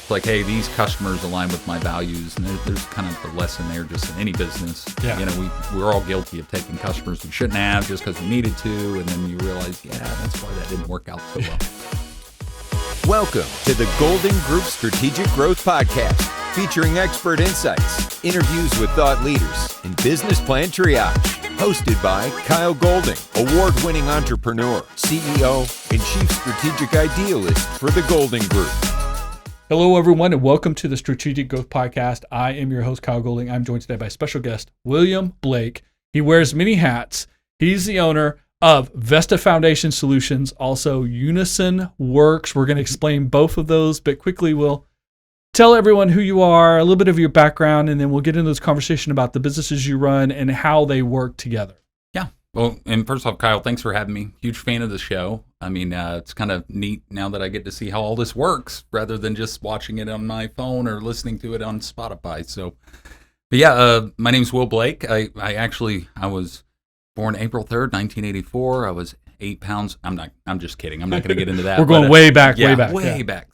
It's like, hey, these customers align with my values, and there's kind of a lesson there just in any business. Yeah. You know, we're all guilty of taking customers we shouldn't have just because we needed to, and then you realize, yeah, that's why that didn't work out so well. Welcome to the Golden Group Strategic Growth Podcast, featuring expert insights, interviews with thought leaders, and business plan triage. Hosted by Kyle Golding, award-winning entrepreneur, CEO, and Chief Strategic Idealist for the Golden Group. Hello, everyone, and welcome to the Strategic Growth Podcast. I am your host, Kyle Golding. I'm joined today by special guest, William Blake. He wears many hats. He's the owner of Vesta Foundation Solutions, also Unisonworx. We're going to explain both of those, but quickly we'll tell everyone who you are, a little bit of your background, and then we'll get into this conversation about the businesses you run and how they work together. Yeah. Well, and first off, Kyle, thanks for having me. Huge fan of the show. I mean, it's kind of neat now that I get to see how all this works rather than just watching it on my phone or listening to it on Spotify. So, but yeah, my name's Will Blake. I was born April 3rd, 1984. I was 8 pounds. I'm just kidding. I'm not going to get into that. We're going way back.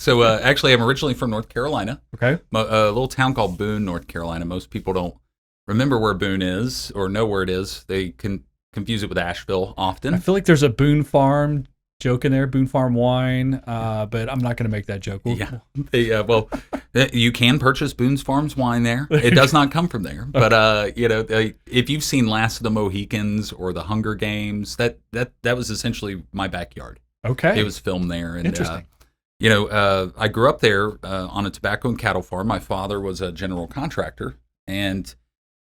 So actually, I'm originally from North Carolina. Okay. A little town called Boone, North Carolina. Most people don't remember where Boone is or know where it is. They can confuse it with Asheville often. I feel like there's a Boone Farm joke in there, Boone Farm wine, but I'm not going to make that joke. Well, you can purchase Boone's Farms wine there. It does not come from there, but if you've seen Last of the Mohicans or The Hunger Games, that was essentially my backyard. Okay, it was filmed there. And, interesting. I grew up there on a tobacco and cattle farm. My father was a general contractor, and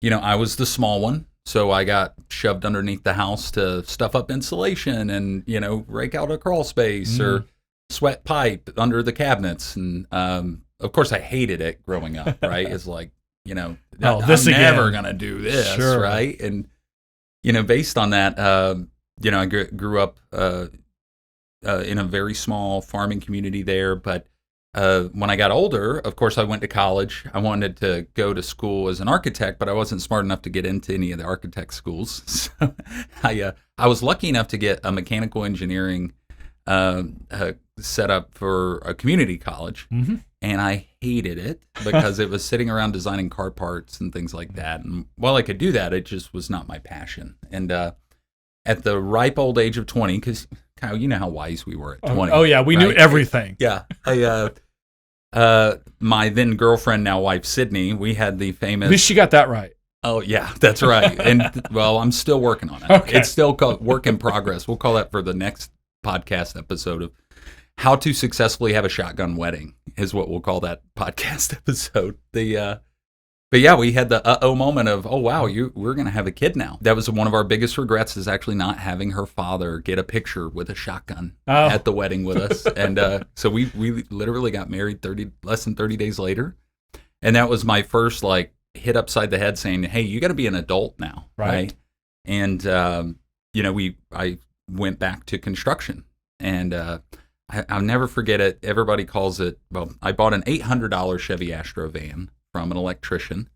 I was the small one. So I got shoved underneath the house to stuff up insulation and, rake out a crawl space or sweat pipe under the cabinets. And, of course, I hated it growing up, right? It's like, I'm never going to do this, sure. Right? And, based on that, I grew up in a very small farming community there. But when I got older, of course, I went to college. I wanted to go to school as an architect, but I wasn't smart enough to get into any of the architect schools. So I was lucky enough to get a mechanical engineering set up for a community college, and I hated it because it was sitting around designing car parts and things like that. And while I could do that, it just was not my passion. And at the ripe old age of 20, because Kyle, you know how wise we were at 20. Oh yeah, we knew everything. Yeah. My then girlfriend, now wife, Sydney, we had the famous... At least she got that right. Oh, yeah, that's right. And, well, I'm still working on it. Okay. It's still called work in progress. We'll call that for the next podcast episode of how to successfully have a shotgun wedding is what we'll call that podcast episode. But yeah, we had the moment of, oh, wow, we're going to have a kid now. That was one of our biggest regrets, is actually not having her father get a picture with a shotgun at the wedding with us. And so we literally got married less than 30 days later. And that was my first hit upside the head saying, hey, you got to be an adult now. Right. And, I went back to construction. And I'll never forget it. Everybody calls it, I bought an $800 Chevy Astro van from an electrician,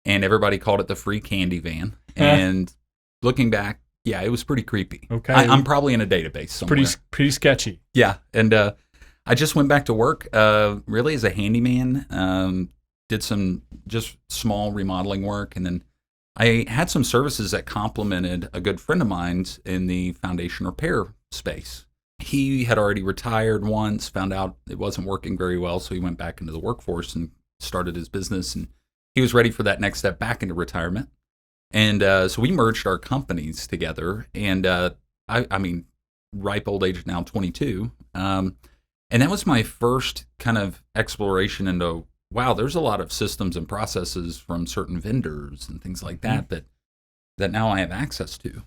and everybody called it the free candy van. And looking back, yeah, it was pretty creepy. Okay. I'm probably in a database somewhere. Pretty sketchy. Yeah. And I just went back to work really as a handyman, did some just small remodeling work, and then I had some services that complemented a good friend of mine's in the foundation repair space. He had already retired once, found out it wasn't working very well, so he went back into the workforce and started his business, and he was ready for that next step back into retirement. And so we merged our companies together, and I mean, ripe old age now, 22. And that was my first kind of exploration into, wow, there's a lot of systems and processes from certain vendors and things like that that now I have access to.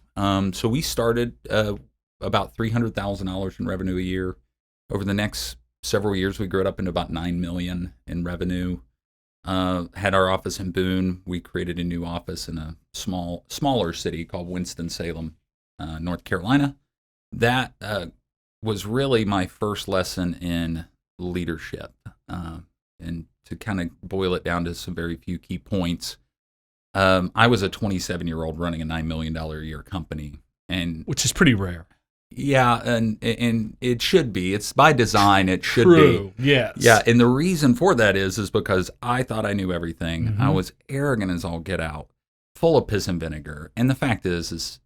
So we started about $300,000 in revenue a year. Over the next several years, we grew it up into about $9 million in revenue. Had our office in Boone. We created a new office in a smaller city called Winston-Salem, North Carolina. That was really my first lesson in leadership. And to kind of boil it down to some very few key points, I was a 27-year-old running a $9 million a year company, and which is pretty rare. Yeah, and it should be. It's by design. It should True. be. Yes. Yeah, and the reason for that is because I thought I knew everything. Mhm. I was arrogant as all get out, full of piss and vinegar. And the fact is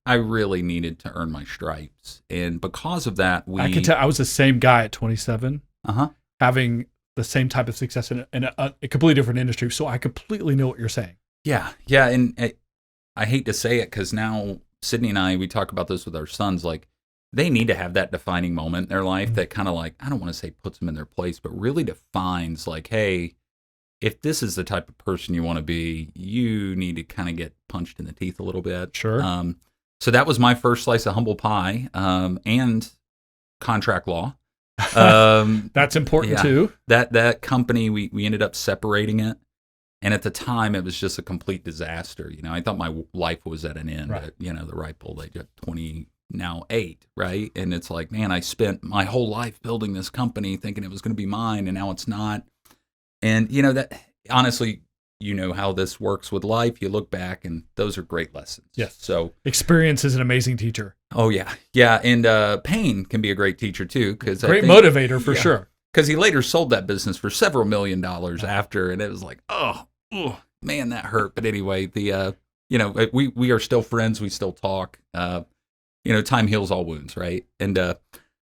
I really needed to earn my stripes, and because of that, I can tell I was the same guy at 27, Uh-huh. having the same type of success in a completely different industry. So I completely know what you're saying. Yeah, and I hate to say it because now Sydney and we talk about this with our sons. Like, they need to have that defining moment in their life that kind of like, I don't want to say puts them in their place, but really defines like, hey, if this is the type of person you want to be, you need to kind of get punched in the teeth a little bit. Sure. So that was my first slice of humble pie, and contract law. That's important yeah. too. That company, we ended up separating it. And at the time, it was just a complete disaster. I thought my life was at an end Right. at, the ripe old age of 28, right? And it's like, man, I spent my whole life building this company thinking it was going to be mine, and now it's not. And, that honestly, how this works with life. You look back, and those are great lessons. Yes. So Experience is an amazing teacher. oh, yeah. Yeah. And pain can be a great teacher, too. Great motivator for sure. Because he later sold that business for several $1 million after, and it was like, oh, man, that hurt. But anyway, we are still friends. We still talk. Time heals all wounds, right? And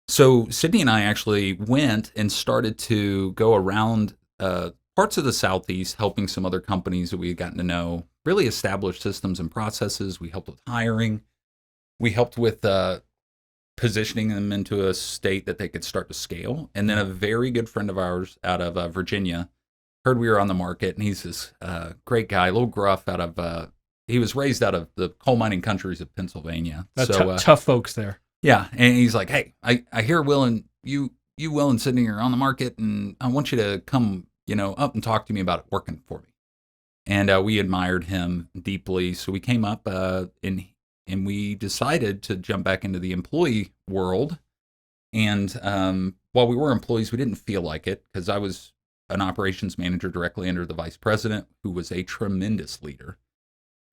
so Sydney and I actually went and started to go around parts of the Southeast, helping some other companies that we had gotten to know, really establish systems and processes. We helped with hiring. We helped with positioning them into a state that they could start to scale. And then a very good friend of ours out of Virginia heard we were on the market, and he's this great guy, a little gruff he was raised out of the coal mining countries of Pennsylvania. Tough folks there. Yeah. And he's like, hey, I hear Will and you Will and Sydney are on the market, and I want you to come, up and talk to me about working for me. And we admired him deeply. So we came up and we decided to jump back into the employee world. And while we were employees, we didn't feel like it because I was an operations manager directly under the vice president, who was a tremendous leader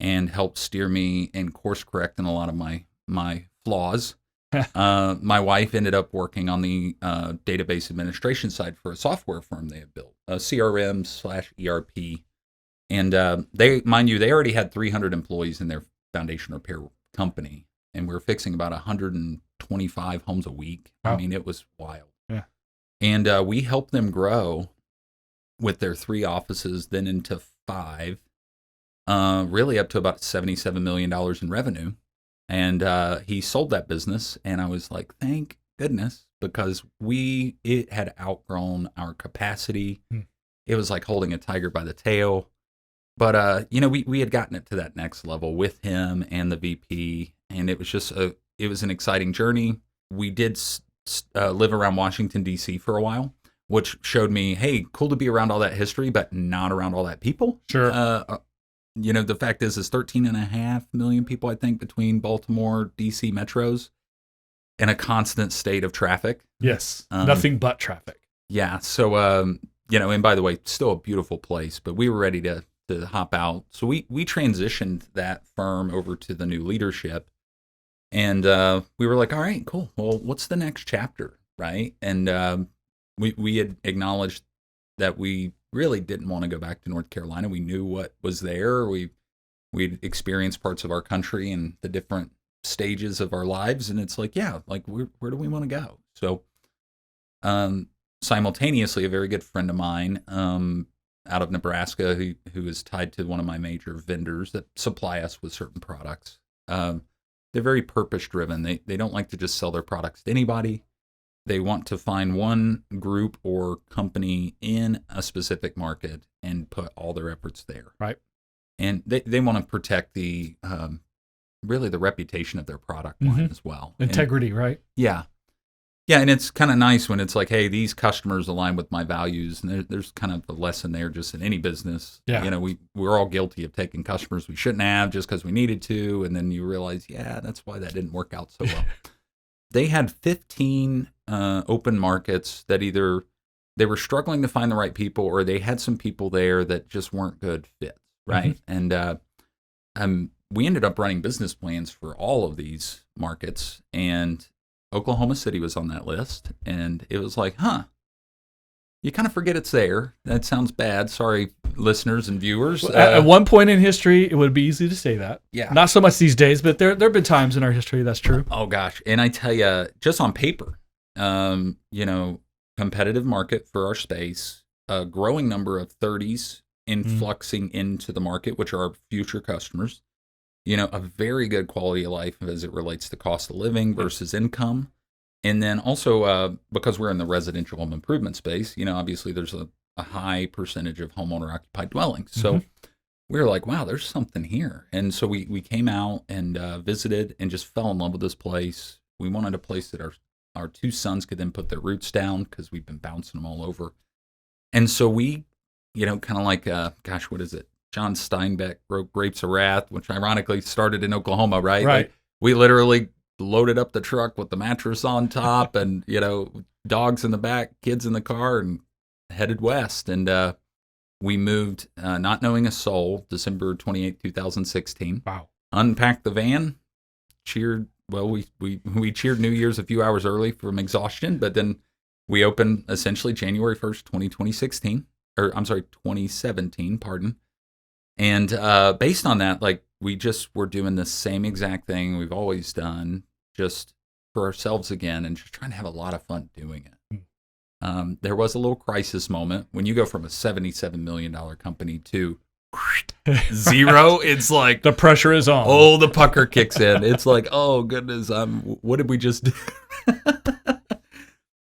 and helped steer me and course correct in a lot of my flaws. My wife ended up working on the database administration side for a software firm they had built, a CRM/ERP. And they already had 300 employees in their foundation repair company, and we were fixing about 125 homes a week. Wow. I mean, it was wild. Yeah. And we helped them grow with their 3 offices, then into 5, really up to about $77 million in revenue. And he sold that business, and I was like, thank goodness, because it had outgrown our capacity. It was like holding a tiger by the tail. But, we had gotten it to that next level with him and the VP, and it was just it was an exciting journey. We did live around Washington, D.C. for a while, which showed me, hey, cool to be around all that history, but not around all that people. Sure. The fact is 13.5 million people, I think, between Baltimore, D.C. metros, and a constant state of traffic. Yes. Nothing but traffic. Yeah. So, and by the way, still a beautiful place, but we were ready to hop out. So we transitioned that firm over to the new leadership, and we were like, all right, cool. Well, what's the next chapter, right? And we had acknowledged that we really didn't want to go back to North Carolina. We knew what was there. We'd experienced parts of our country and the different stages of our lives, and it's like, yeah, like where do we want to go? So simultaneously, a very good friend of mine out of Nebraska who is tied to one of my major vendors that supply us with certain products. They're very purpose driven. They don't like to just sell their products to anybody. They want to find one group or company in a specific market and put all their efforts there. Right. And they want to protect the really the reputation of their product line as well. Integrity, right? Yeah. Yeah, and it's kind of nice when it's like, hey, these customers align with my values, and there's kind of a lesson there just in any business. Yeah. We're all guilty of taking customers we shouldn't have just because we needed to, and then you realize, yeah, that's why that didn't work out so well. They had 15 open markets that either they were struggling to find the right people, or they had some people there that just weren't good fits, right? And we ended up running business plans for all of these markets, and Oklahoma City was on that list. And it was like, you kind of forget it's there. That sounds bad. Sorry, listeners and viewers. Well, at one point in history, it would be easy to say that. Yeah. Not so much these days, but there have been times in our history that's true. Oh, gosh. And I tell you, just on paper, competitive market for our space, a growing number of 30s influxing into the market, which are our future customers. A very good quality of life as it relates to cost of living versus income. And then also, because we're in the residential home improvement space, obviously there's a high percentage of homeowner-occupied dwellings. So we were like, wow, there's something here. And so we came out and visited and just fell in love with this place. We wanted a place that our two sons could then put their roots down because we've been bouncing them all over. And so we, kind of like, what is it? John Steinbeck wrote Grapes of Wrath, which ironically started in Oklahoma, right? Right. Like, we literally loaded up the truck with the mattress on top and, dogs in the back, kids in the car, and headed west. And we moved, not knowing a soul, December 28, 2016. Wow. Unpacked the van, cheered. Well, we cheered New Year's a few hours early from exhaustion, but then we opened essentially January 1st, 2017, pardon. And based on that, like, we just were doing the same exact thing we've always done, just for ourselves again, and just trying to have a lot of fun doing it. There was a little crisis moment when you go from a $77 million company to zero. It's like the pressure is on. Oh, the pucker kicks in. It's like, oh goodness, what did we just do?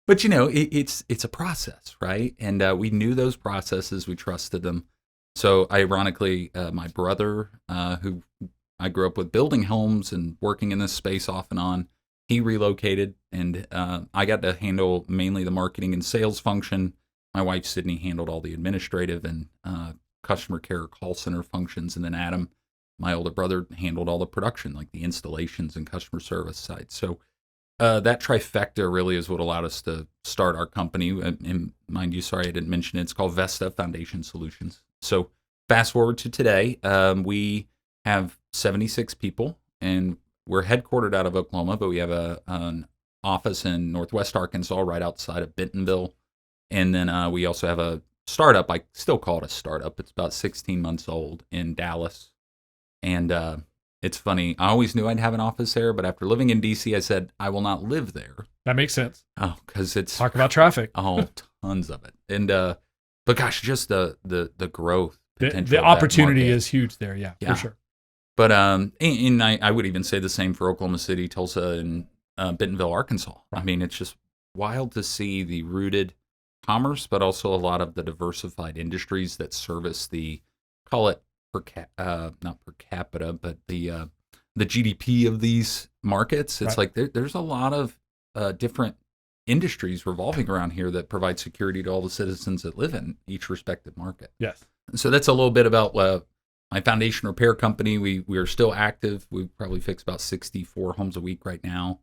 But it's a process, right? And we knew those processes. We trusted them. So ironically, my brother, who I grew up with building homes and working in this space off and on, he relocated, and I got to handle mainly the marketing and sales function. My wife, Sydney, handled all the administrative and customer care call center functions. And then Adam, my older brother, handled all the production, like the installations and customer service side. So that trifecta really is what allowed us to start our company. And mind you, sorry I didn't mention it. It's called Vesta Foundation Solutions. So fast forward to today, we have 76 people, and we're headquartered out of Oklahoma, but we have an office in Northwest Arkansas, right outside of Bentonville. And then we also have a startup. I still call it a startup. It's about 16 months old in Dallas. And it's funny. I always knew I'd have an office there, but after living in D.C., I said, I will not live there. That makes sense. Oh, because it's... Talk about traffic. Oh, tons of it. And, but gosh, just the growth potential. The opportunity is huge there, yeah, for sure. But and I would even say the same for Oklahoma City, Tulsa, and Bentonville, Arkansas. Right. I mean, it's just wild to see the rooted commerce, but also a lot of the diversified industries that service the, call it not per capita, but the GDP of these markets. It's like there's a lot of different industries revolving around here that provide security to all the citizens that live in each respective market. Yes. So that's a little bit about my foundation repair company. We are still active. We probably fix about 64 homes a week right now.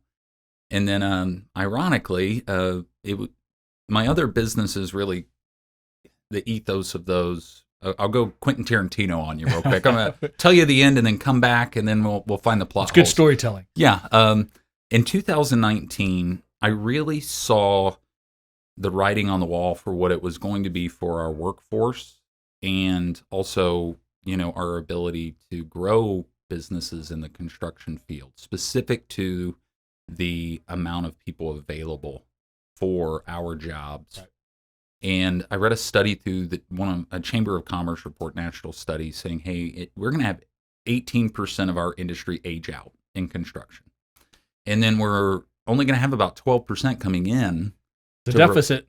And then, ironically, my other businesses really, the ethos of those. I'll go Quentin Tarantino on you real quick. I'm gonna tell you the end and then come back, and then we'll find the plot. It's good storytelling. Yeah. In 2019, I really saw the writing on the wall for what it was going to be for our workforce, and also, our ability to grow businesses in the construction field, specific to the amount of people available for our jobs. Right. And I read a study through a Chamber of Commerce report, national study, saying, hey, we're going to have 18% of our industry age out in construction. And then we're only going to have about 12% coming in. The deficit.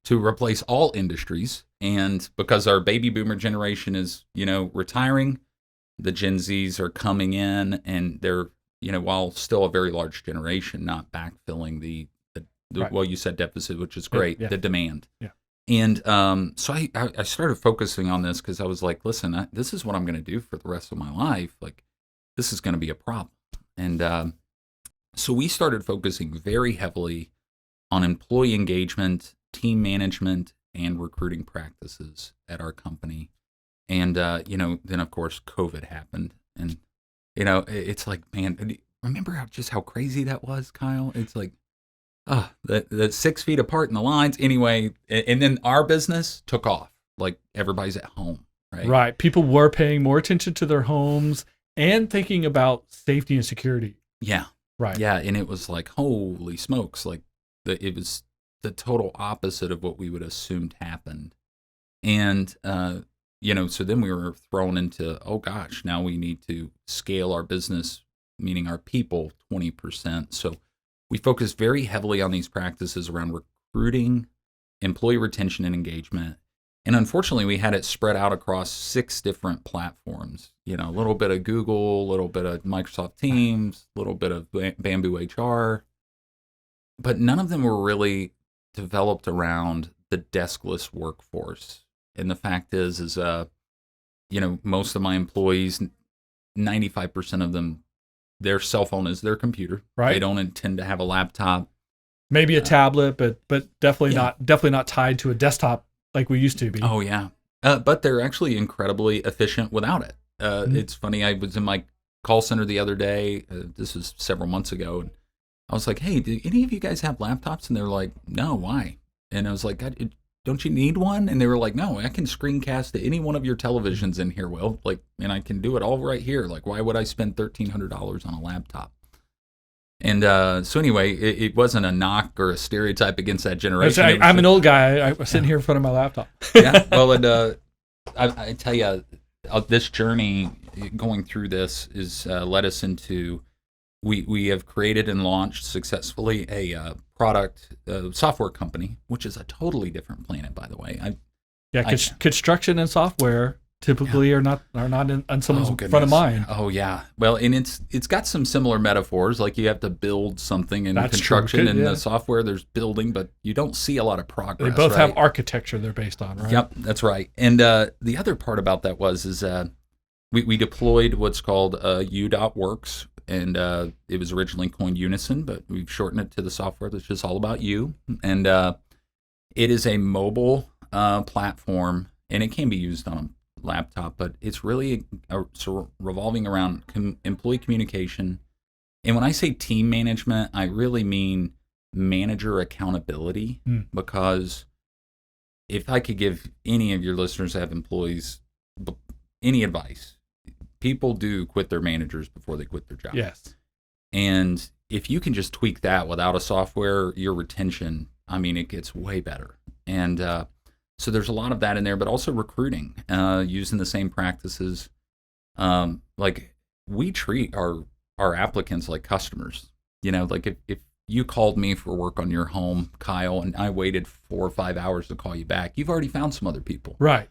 To replace all industries. And because our baby boomer generation is, retiring, the Gen Zs are coming in, and they're, while still a very large generation, not backfilling the right. Well, you said deficit, which is great, the demand. Yeah. And so I started focusing on this because I was like, listen, this is what I'm going to do for the rest of my life. Like, this is going to be a problem. And so we started focusing very heavily on employee engagement, team management, and recruiting practices at our company. And, then, of course, COVID happened. And It's like, man, remember how crazy that was, Kyle? It's like, the 6 feet apart in the lines. Anyway, and then our business took off. Like everybody's at home, right? Right. People were paying more attention to their homes and thinking about safety and security. Yeah. Right. Yeah. And it was like, holy smokes. Like it was the total opposite of what we would assumed happened. And, so then we were thrown into, oh gosh, now we need to scale our business, meaning our people, 20%. So we focused very heavily on these practices around recruiting, employee retention, and engagement. And unfortunately, we had it spread out across 6 different platforms. A little bit of Google, a little bit of Microsoft Teams, a little bit of Bamboo HR. But none of them were really developed around the deskless workforce. And the fact is most of my employees, 95% of them, their cell phone is their computer. Right. They don't intend to have a laptop. Maybe a tablet, but definitely not tied to a desktop like we used to be. Oh yeah. But they're actually incredibly efficient without it. It's funny. I was in my call center the other day. This was several months ago, and I was like, "Hey, do any of you guys have laptops?" And they're like, "No, why?" And I was like, "Don't you need one?" And they were like, "No, I can screencast to any one of your televisions in here, Will. And I can do it all right here. Like, why would I spend $1,300 on a laptop?" And so anyway, it wasn't a knock or a stereotype against that generation. I'm an old guy. I was sitting here in front of my laptop. Yeah. Well, and I tell you, this journey going through this is led us into we have created and launched successfully a product software company, which is a totally different planet, by the way. Construction and software typically are not on someone's front of mind. Oh yeah. Well, and it's got some similar metaphors. Like you have to build something in That's construction, true. and Yeah. the software there's building, but you don't see a lot of progress. They both right? have architecture they're based on, right? Yep, that's right. And the other part about that is we deployed what's called U.Works, and it was originally coined Unison, but we've shortened it to the software that's just all about you. And it is a mobile platform, and it can be used on a laptop, but it's really revolving around employee communication. And when I say team management, I really mean manager accountability, because if I could give any of your listeners that have employees any advice, people do quit their managers before they quit their job. Yes. And if you can just tweak that without a software, your retention, it gets way better. And so there's a lot of that in there, but also recruiting, using the same practices. Like we treat our applicants like customers. Like if you called me for work on your home, Kyle, and I waited 4 or 5 hours to call you back, you've already found some other people. Right.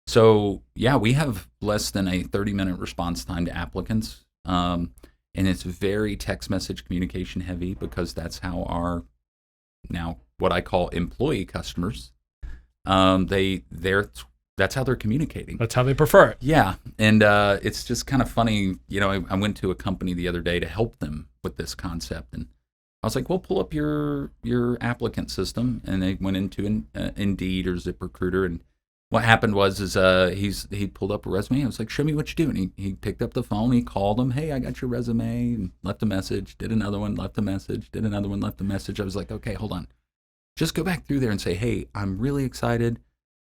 So yeah, we have less than a 30-minute response time to applicants. And it's very text message communication heavy, because that's how our now what I call employee customers, that's how they're communicating. That's how they prefer it. Yeah. And it's just kind of funny. I went to a company the other day to help them with this concept, and I was like, well, pull up your applicant system. And they went into Indeed or ZipRecruiter, and what happened was he pulled up a resume. I was like, show me what you do. And he picked up the phone, he called him, hey, I got your resume, and left a message, did another one, left a message, did another one, left a message. I was like, okay, hold on. Just go back through there and say, hey, I'm really excited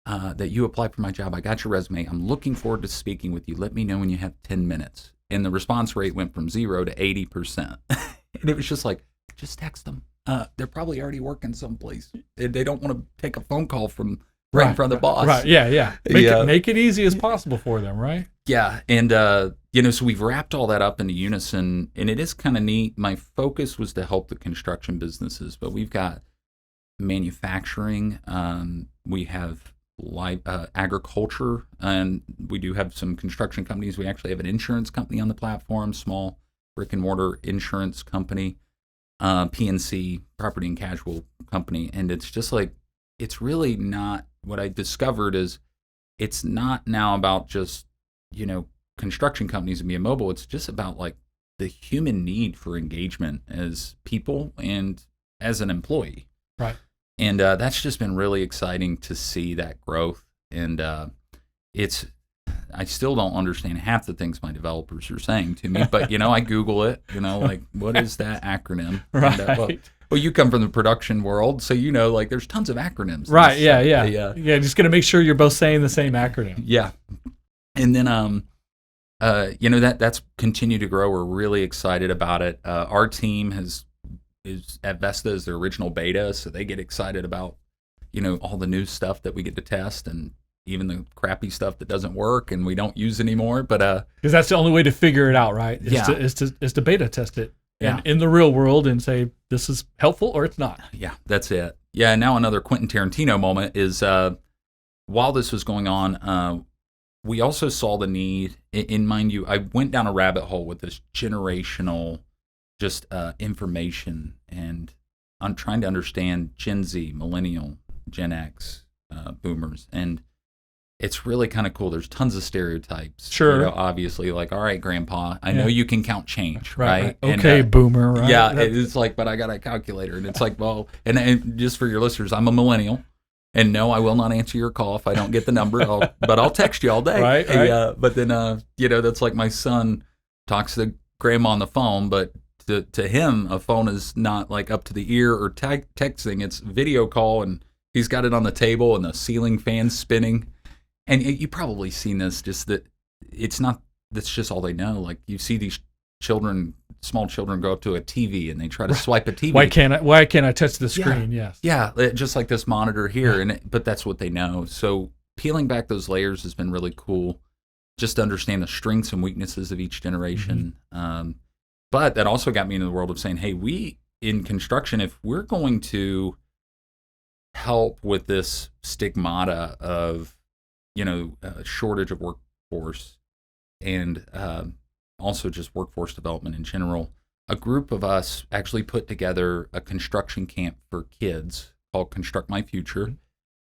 that you applied for my job. I got your resume. I'm looking forward to speaking with you. Let me know when you have 10 minutes. And the response rate went from 0 to 80%. And it was just like, just text them. They're probably already working someplace. They don't want to take a phone call from right in front of the boss. Right. Yeah. Make it easy as possible for them, right? Yeah. And, so we've wrapped all that up into Unison, and it is kind of neat. My focus was to help the construction businesses, but we've got manufacturing. We have agriculture, and we do have some construction companies. We actually have an insurance company on the platform, small brick and mortar insurance company, PNC, property and casual company. And it's just like, it's really not, what I discovered is it's not now about just, construction companies and being mobile. It's just about like the human need for engagement as people and as an employee. Right. And that's just been really exciting to see that growth. And it's I still don't understand half the things my developers are saying to me, but I Google it, like, what is that acronym? Right. And, well, you come from the production world, so like there's tons of acronyms. Right. Yeah. Just gonna make sure you're both saying the same acronym. Yeah. And then that's continued to grow. We're really excited about it. Our team is at Vesta is their original beta, so they get excited about all the new stuff that we get to test, and even the crappy stuff that doesn't work and we don't use anymore. But because that's the only way to figure it out, right? Is to beta test it. Yeah. In the real world and say this is helpful or it's not. Yeah, that's it. Yeah, now another Quentin Tarantino moment is while this was going on, we also saw the need. In mind you, I went down a rabbit hole with this generational just information, and I'm trying to understand Gen Z, Millennial, Gen X, Boomers, and it's really kind of cool. There's tons of stereotypes. Sure. Obviously, like, all right, Grandpa, I know you can count change, right? Okay, and, Boomer, right? Yeah, it's like, but I got a calculator. And it's like, well, and just for your listeners, I'm a millennial. And no, I will not answer your call if I don't get the number. But I'll text you all day. Right. But then, that's like my son talks to grandma on the phone, but to him, a phone is not like up to the ear or texting. It's video call, and he's got it on the table and the ceiling fan's spinning. And you've probably seen this, just that that's just all they know. Like, you see these small children go up to a TV and they try to swipe a TV. Why can't I touch the screen? Yeah. Yes. Yeah, just like this monitor here, but that's what they know. So peeling back those layers has been really cool, just to understand the strengths and weaknesses of each generation. Mm-hmm. But that also got me into the world of saying, hey, we in construction, if we're going to help with this stigmata of shortage of workforce, and also just workforce development in general, a group of us actually put together a construction camp for kids called Construct My Future.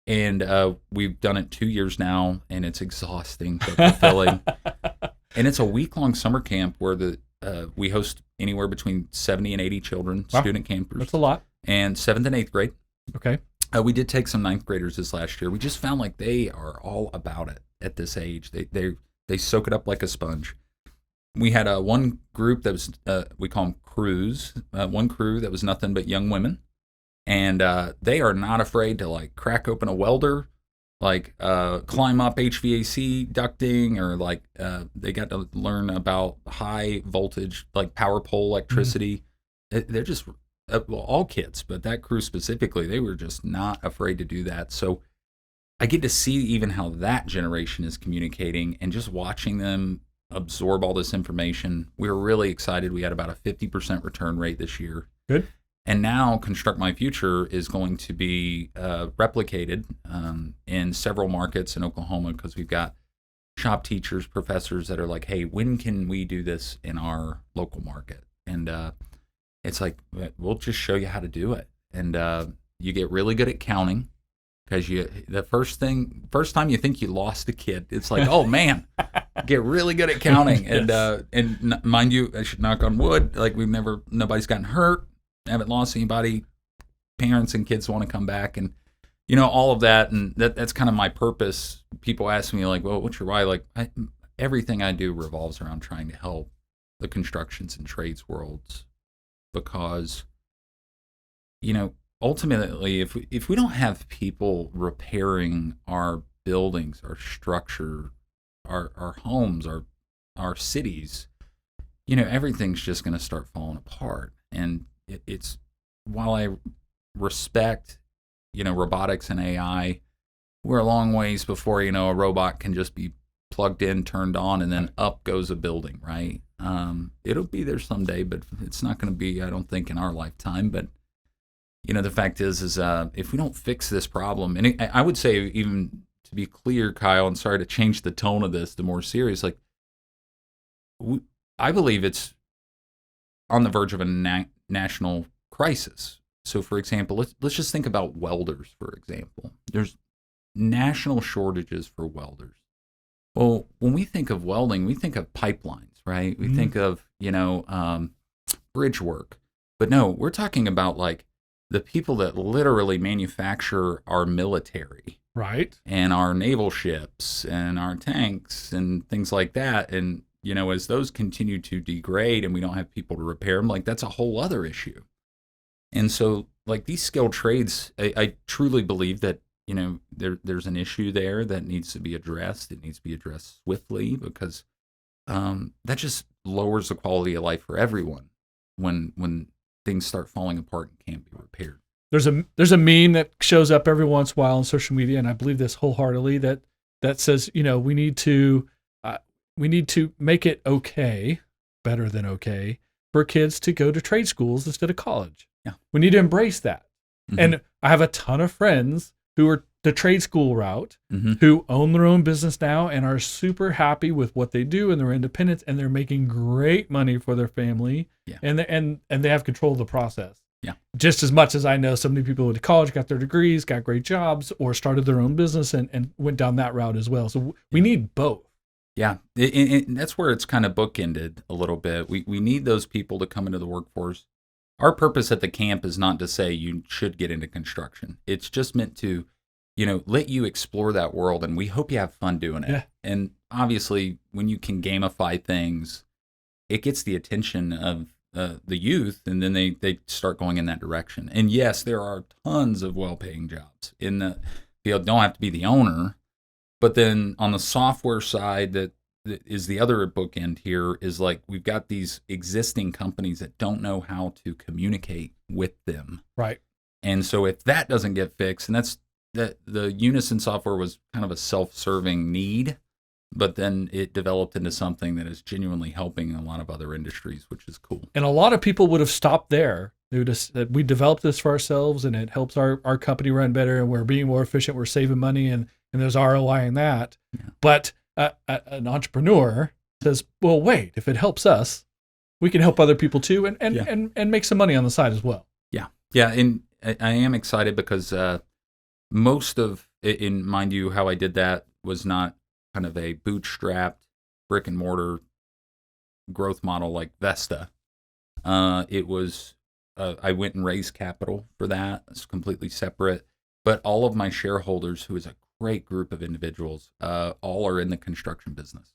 And we've done it 2 years now, and it's exhausting but fulfilling. And it's a week-long summer camp where we host anywhere between 70 and 80 children, student campers. That's a lot. And 7th and 8th grade. Okay. We did take some 9th graders this last year. We just found like they are all about it at this age. They soak it up like a sponge. We had one group that was, we call them crews, one crew that was nothing but young women. And they are not afraid to like crack open a welder, like climb up HVAC ducting, or like they got to learn about high voltage, like power pole electricity. Mm-hmm. They're just, all kids, but that crew specifically, they were just not afraid to do that. So I get to see even how that generation is communicating, and just watching them absorb all this information. We were really excited. We had about a 50% return rate this year. Good. And now Construct My Future is going to be replicated in several markets in Oklahoma, because we've got shop teachers, professors that are like, hey, when can we do this in our local market? And it's like, we'll just show you how to do it. And you get really good at counting, because the first time you think you lost a kid, it's like, oh man, get really good at counting. Yes. And mind you, I should knock on wood, like nobody's gotten hurt, haven't lost anybody. Parents and kids want to come back, and all of that, and that's kind of my purpose. People ask me like, well, what's your why? Like, everything I do revolves around trying to help the constructions and trades worlds, because ultimately, if we don't have people repairing our buildings, our structure, our homes, our cities, everything's just going to start falling apart. And it's, while I respect, robotics and AI, we're a long ways before, a robot can just be plugged in, turned on, and then up goes a building, right? It'll be there someday, but it's not going to be, I don't think, in our lifetime. But the fact is if we don't fix this problem, and I would say, even to be clear, Kyle, and sorry to change the tone of this to more serious, like, I believe it's on the verge of a national crisis. So, for example, let's just think about welders, for example. There's national shortages for welders. Well, when we think of welding, we think of pipelines, right? We think of, bridge work. But no, we're talking about like the people that literally manufacture our military, Right. and our naval ships and our tanks and things like that. And, as those continue to degrade and we don't have people to repair them, like that's a whole other issue. And so like these skilled trades, I truly believe that, there's an issue there that needs to be addressed. It needs to be addressed swiftly because that just lowers the quality of life for everyone when things start falling apart and can't be repaired. There's a meme that shows up every once in a while on social media, and I believe this wholeheartedly, that says, we need to make it okay, better than okay, for kids to go to trade schools instead of college. Yeah. We need to embrace that. Mm-hmm. And I have a ton of friends who are the trade school route, Mm-hmm. who own their own business now and are super happy with what they do and their independence, and they're making great money for their family. Yeah. And they have control of the process. Yeah. Just as much as I know so many people who went to college, got their degrees, got great jobs, or started their own business and went down that route as well. So we need both. Yeah, and that's where it's kind of bookended a little bit. We need those people to come into the workforce. Our purpose at the camp is not to say you should get into construction. It's just meant to, let you explore that world, and we hope you have fun doing it. Yeah. And obviously, when you can gamify things, it gets the attention of the youth, and then they start going in that direction. And yes, there are tons of well-paying jobs in the field. Don't have to be the owner. But then on the software side, that is the other bookend here, is like we've got these existing companies that don't know how to communicate with them. Right. And so if that doesn't get fixed, and that's that the Unison software was kind of a self-serving need, but then it developed into something that is genuinely helping a lot of other industries, which is cool. And a lot of people would have stopped there. They would have said, we developed this for ourselves and it helps our company run better and we're being more efficient, we're saving money and there's ROI in that. Yeah. But an entrepreneur says, well, wait, if it helps us, we can help other people too and make some money on the side as well. Yeah. Yeah. And I am excited because most of, in mind you, how I did that was not kind of a bootstrapped brick and mortar growth model like Vesta. It was, I went and raised capital for that. It's completely separate. But all of my shareholders, who is a great group of individuals, all are in the construction business.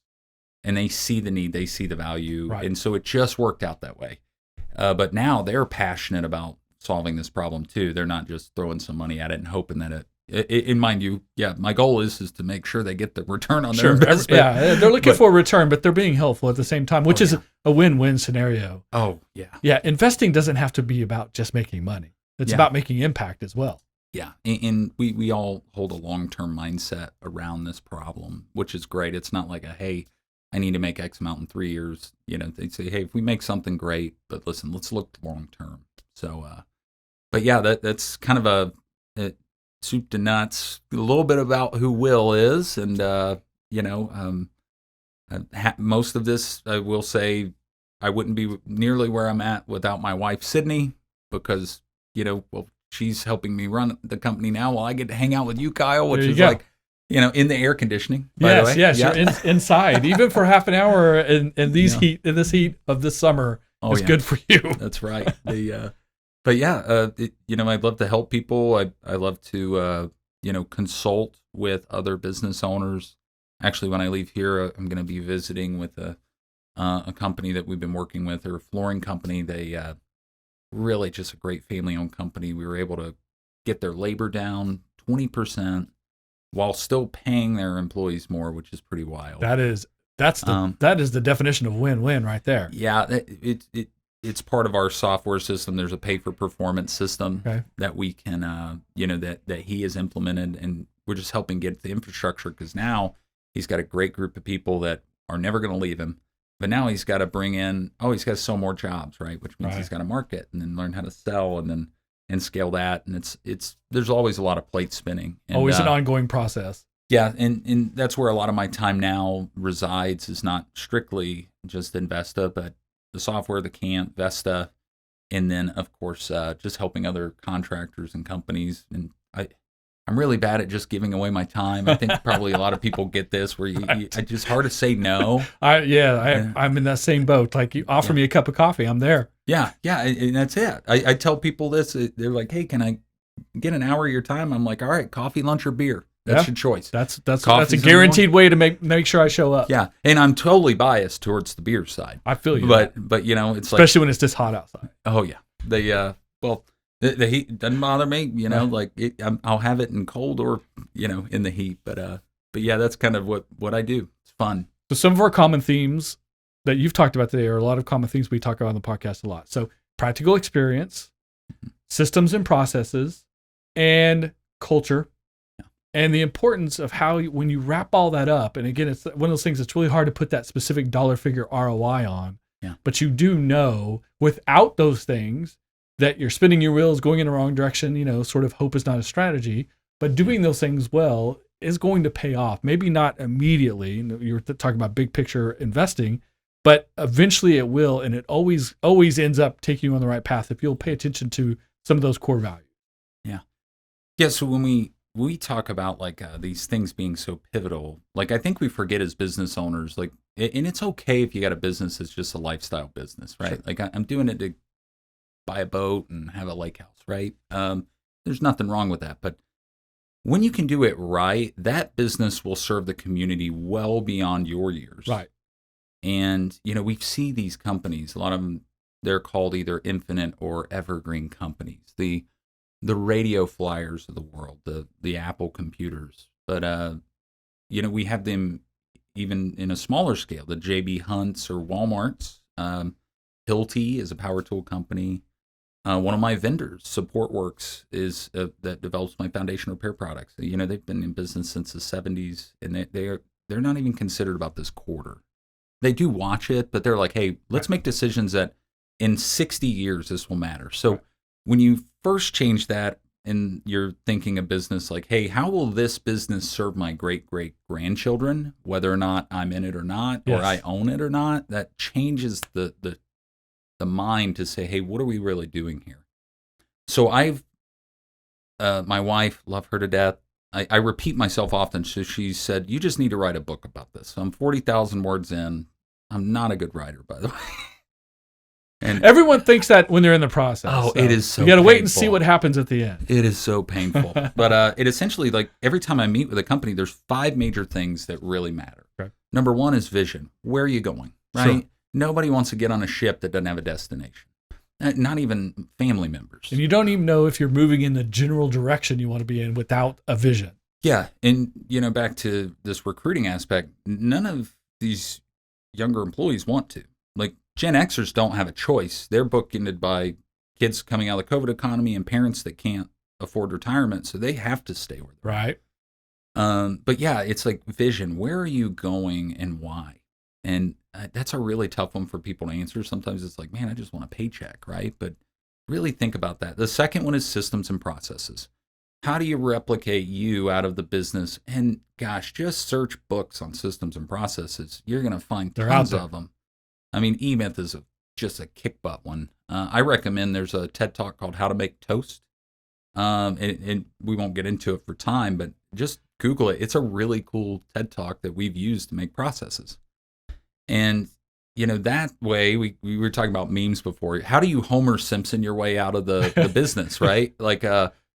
And they see the need, they see the value. Right. And so it just worked out that way. But now they're passionate about solving this problem too. They're not just throwing some money at it and hoping that in mind you, my goal is to make sure they get the return on their investment. Yeah, they're looking for a return, but they're being helpful at the same time, which is a win-win scenario. Oh, yeah. Yeah, investing doesn't have to be about just making money. It's about making impact as well. Yeah, and we all hold a long-term mindset around this problem, which is great. It's not like hey, I need to make X amount in 3 years. They say, hey, if we make something great, but listen, let's look long-term. So, but yeah, that's kind of a soup to nuts, a little bit about who Will is. And, most of this, I will say, I wouldn't be nearly where I'm at without my wife, Sydney, because, she's helping me run the company now while I get to hang out with you, Kyle, which is like, in the air conditioning, by the way. Yes, you're inside, even for half an hour in this heat of this summer. It's good for you. That's right. But yeah, I love to help people. I love to, consult with other business owners. Actually, when I leave here, I'm going to be visiting with a company that we've been working with, or a flooring company. They really just a great family-owned company. We were able to get their labor down 20% while still paying their employees more, which is pretty wild. That is the definition of win-win right there. Yeah, it's part of our software system. There's a pay-for-performance system that we can, that he has implemented, and we're just helping get the infrastructure, because now he's got a great group of people that are never going to leave him. But now he's got to bring in, he's got to sell more jobs, right? Which means he's got to market and then learn how to sell and scale that. And there's always a lot of plate spinning. And, always an ongoing process. Yeah, and that's where a lot of my time now resides, is not strictly just in Vesta, but the software, the camp, Vesta, and then, of course, just helping other contractors and companies. And I'm really bad at just giving away my time. I think probably a lot of people get this, where it's just hard to say no. I'm in that same boat. Like, you offer me a cup of coffee, I'm there. Yeah, and that's it. I tell people this. They're like, hey, can I get an hour of your time? I'm like, all right, coffee, lunch, or beer. That's your choice. That's Coffee's a in the guaranteed way to make sure I show up. Yeah, and I'm totally biased towards the beer side. I feel you. But it's especially when it's this hot outside. Oh yeah, the heat doesn't bother me. I'll have it in cold or in the heat. But yeah, that's kind of what I do. It's fun. So some of our common themes that you've talked about today are a lot of common things we talk about on the podcast a lot. So practical experience, systems and processes, and culture. And the importance of how, when you wrap all that up, and again, it's one of those things that's really hard to put that specific dollar figure ROI on. Yeah. But you do know without those things that you're spinning your wheels, going in the wrong direction, sort of hope is not a strategy, but doing those things well is going to pay off. Maybe not immediately. You were talking about big picture investing, but eventually it will. And it always ends up taking you on the right path if you'll pay attention to some of those core values. Yeah. Yeah. So when we talk about these things being so pivotal, I think we forget as business owners, and it's okay if you got a business that's just a lifestyle business, right? Sure. I'm doing it to buy a boat and have a lake house, right? There's nothing wrong with that. But when you can do it right, that business will serve the community well beyond your years. Right. And, we see these companies, a lot of them, they're called either infinite or evergreen companies. The radio flyers of the world, the Apple computers. But, we have them even in a smaller scale, the JB Hunts or Walmarts. Hilti is a power tool company. One of my vendors, SupportWorks, is that develops my foundation repair products. They've been in business since the 70s, and they're not even considered about this quarter. They do watch it, but they're like, hey, let's make decisions that in 60 years this will matter. So when you first change that and you're thinking a business like, hey, how will this business serve my great-great-grandchildren, whether or not I'm in it or not, or I own it or not, that changes the mind to say, hey, what are we really doing here? So my wife, love her to death. I repeat myself often. So she said, you just need to write a book about this. So I'm 40,000 words in. I'm not a good writer, by the way. And everyone thinks that when they're in the process. Oh, so it is so you got to painful. wait and see what happens at the end. It is so painful. But it essentially, every time I meet with a company, there's 5 major things that really matter. Okay. Number 1 is vision. Where are you going? Right? Sure. Nobody wants to get on a ship that doesn't have a destination. Not even family members. And you don't even know if you're moving in the general direction you want to be in without a vision. Yeah. And, back to this recruiting aspect, none of these younger employees want to. Gen Xers don't have a choice. They're bookended by kids coming out of the COVID economy and parents that can't afford retirement, so they have to stay where they're right. But yeah, it's vision. Where are you going and why? And that's a really tough one for people to answer. Sometimes it's man, I just want a paycheck, right? But really think about that. The second one is systems and processes. How do you replicate you out of the business? And gosh, just search books on systems and processes. You're going to find tons of them. I mean, E-Myth is just a kick butt one. I recommend there's a TED Talk called How to Make Toast. And we won't get into it for time, but just Google it. It's a really cool TED Talk that we've used to make processes. And, that way, we were talking about memes before. How do you Homer Simpson your way out of the business, right?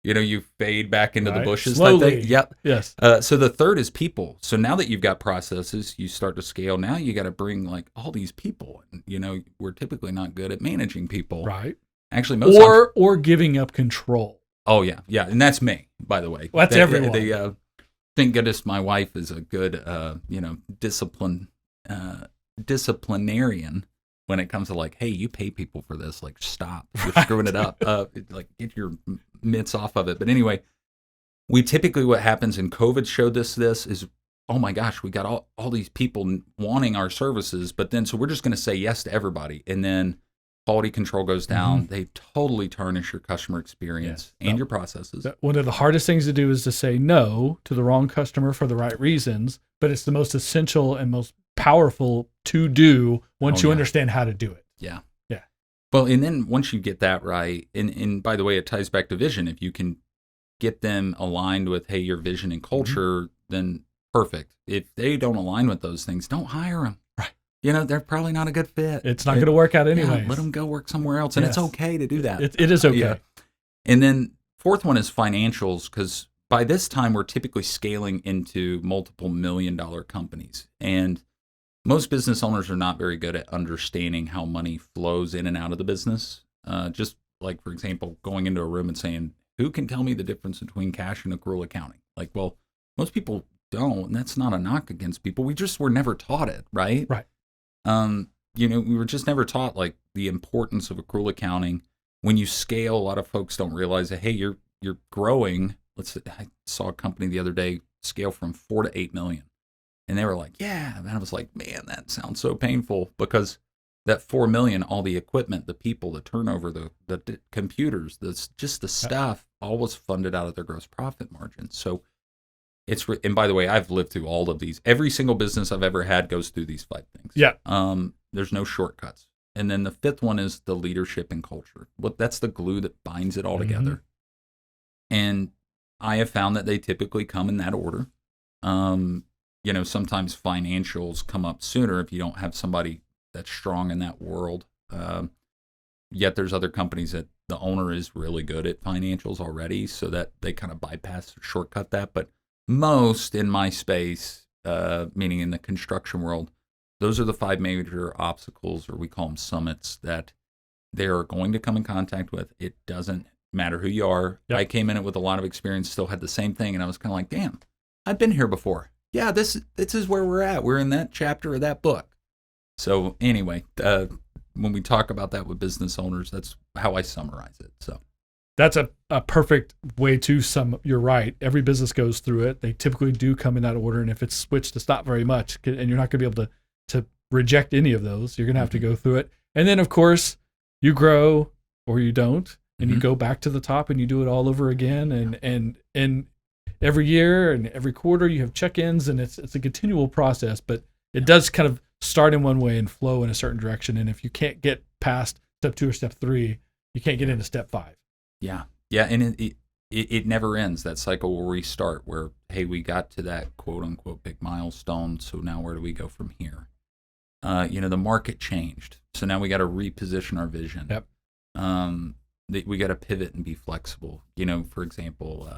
You fade back into the bushes. Slowly. Type thing. Yep. Yes. So the third is people. So now that you've got processes, you start to scale. Now you got to bring all these people. And, we're typically not good at managing people. Right. Actually, most or giving up control. Oh yeah, yeah, and that's me, by the way. Well, that's everyone. Thank goodness my wife is a good, disciplinarian when it comes to hey, you pay people for this. Stop, you're screwing it up. Get your mitts off of it. But anyway, we typically what happens, and COVID showed this is, oh my gosh, we got all these people wanting our services, but then so we're just going to say yes to everybody, and then quality control goes down. Mm-hmm. They totally tarnish your customer experience and your processes. One of the hardest things to do is to say no to the wrong customer for the right reasons, but it's the most essential and most powerful to do once you understand how to do it. Yeah. Yeah. Well, and then once you get that right, and by the way, it ties back to vision. If you can get them aligned with, hey, your vision and culture, then perfect. If they don't align with those things, don't hire them. Right. They're probably not a good fit. It's not going to work out anyway. Yeah, let them go work somewhere else. And it's okay to do that. It is okay. Yeah. And then fourth one is financials, because by this time, we're typically scaling into multiple $1-million companies. And most business owners are not very good at understanding how money flows in and out of the business. Just like, for example, going into a room and saying, who can tell me the difference between cash and accrual accounting? Like, well, most people don't, and that's not a knock against people. We just were never taught it, right? Right. We were just never taught like the importance of accrual accounting. When you scale, a lot of folks don't realize that, hey, you're growing. I saw a company the other day scale from 4 to 8 million. And they were like, yeah. And I was like, man, that sounds so painful, because that 4 million, all the equipment, the people, the turnover, the computers, just the stuff, all was funded out of their gross profit margin. So and by the way, I've lived through all of these. Every single business I've ever had goes through these 5 things. Yeah. There's no shortcuts. And then the 5th one is the leadership and culture. That's the glue that binds it all together. And I have found that they typically come in that order. Sometimes financials come up sooner if you don't have somebody that's strong in that world. Yet there's other companies that the owner is really good at financials already, so that they kind of bypass or shortcut that. But most in my space, meaning in the construction world, those are the 5 major obstacles, or we call them summits, that they're going to come in contact with. It doesn't matter who you are. Yep. I came in it with a lot of experience, still had the same thing, and I was kind of like, damn, I've been here before. Yeah, this is where we're at. We're in that chapter of that book. So anyway, when we talk about that with business owners, that's how I summarize it. So that's a perfect way to sum. You're right. Every business goes through it. They typically do come in that order, and if it's switched, it's not very much, and you're not going to be able to reject any of those. You're going to have to go through it. And then, of course, you grow or you don't, and you go back to the top and you do it all over again. And every year and every quarter you have check-ins, and it's a continual process, but it does kind of start in one way and flow in a certain direction. And if you can't get past step 2 or step 3, you can't get into step 5. Yeah. Yeah. And it never ends. That cycle will restart where, hey, we got to that quote unquote big milestone. So now where do we go from here? The market changed. So now we got to reposition our vision. Yep. We got to pivot and be flexible. For example,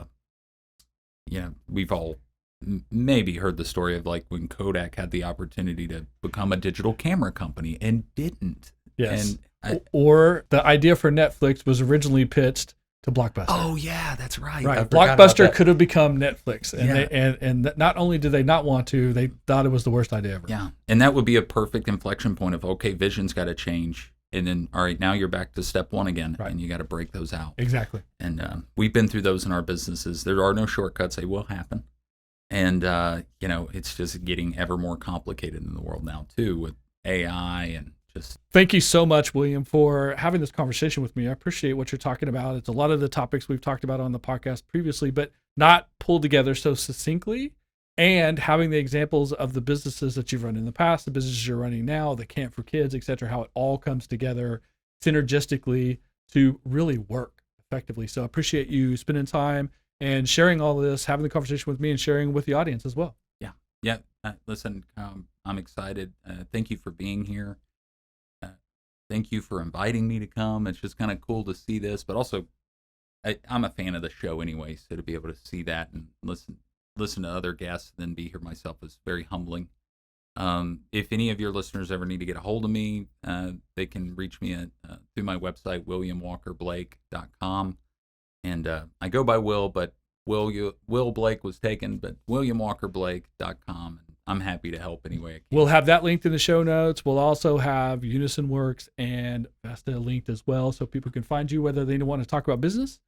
we've all maybe heard the story of like when Kodak had the opportunity to become a digital camera company and didn't. Yes. Or the idea for Netflix was originally pitched to Blockbuster. Oh yeah, that's right. Right. Blockbuster could have become Netflix, and not only did they not want to, they thought it was the worst idea ever. Yeah, and that would be a perfect inflection point of, okay, vision's got to change. And then, all right, now you're back to step 1 again, and you got to break those out. Exactly. And we've been through those in our businesses. There are no shortcuts. They will happen. And, it's just getting ever more complicated in the world now, too, with AI and just... Thank you so much, William, for having this conversation with me. I appreciate what you're talking about. It's a lot of the topics we've talked about on the podcast previously, but not pulled together so succinctly. And having the examples of the businesses that you've run in the past, the businesses you're running now, the Camp for Kids, et cetera, how it all comes together synergistically to really work effectively. So I appreciate you spending time and sharing all of this, having the conversation with me and sharing with the audience as well. Yeah. Yeah. Listen, I'm excited. Thank you for being here. Thank you for inviting me to come. It's just kind of cool to see this, but also I'm a fan of the show anyway. So to be able to see that and listen to other guests and then be here myself is very humbling. If any of your listeners ever need to get a hold of me, they can reach me through my website, williamwalkerblake.com. And I go by Will, but Will Blake was taken, but williamwalkerblake.com. I'm happy to help any way I can. We'll have that linked in the show notes. We'll also have Unisonworx and Vesta linked as well, so people can find you whether they want to talk about business,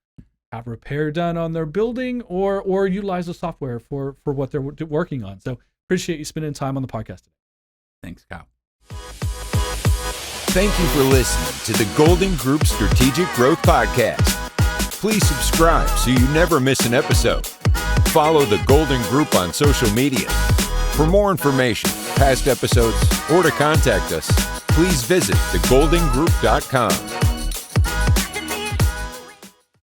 have repair done on their building, or utilize the software for what they're working on. So appreciate you spending time on the podcast today. Thanks, Kyle. Thank you for listening to the Golden Group Strategic Growth Podcast. Please subscribe so you never miss an episode. Follow the Golden Group on social media. For more information, past episodes, or to contact us, please visit thegoldengroup.com.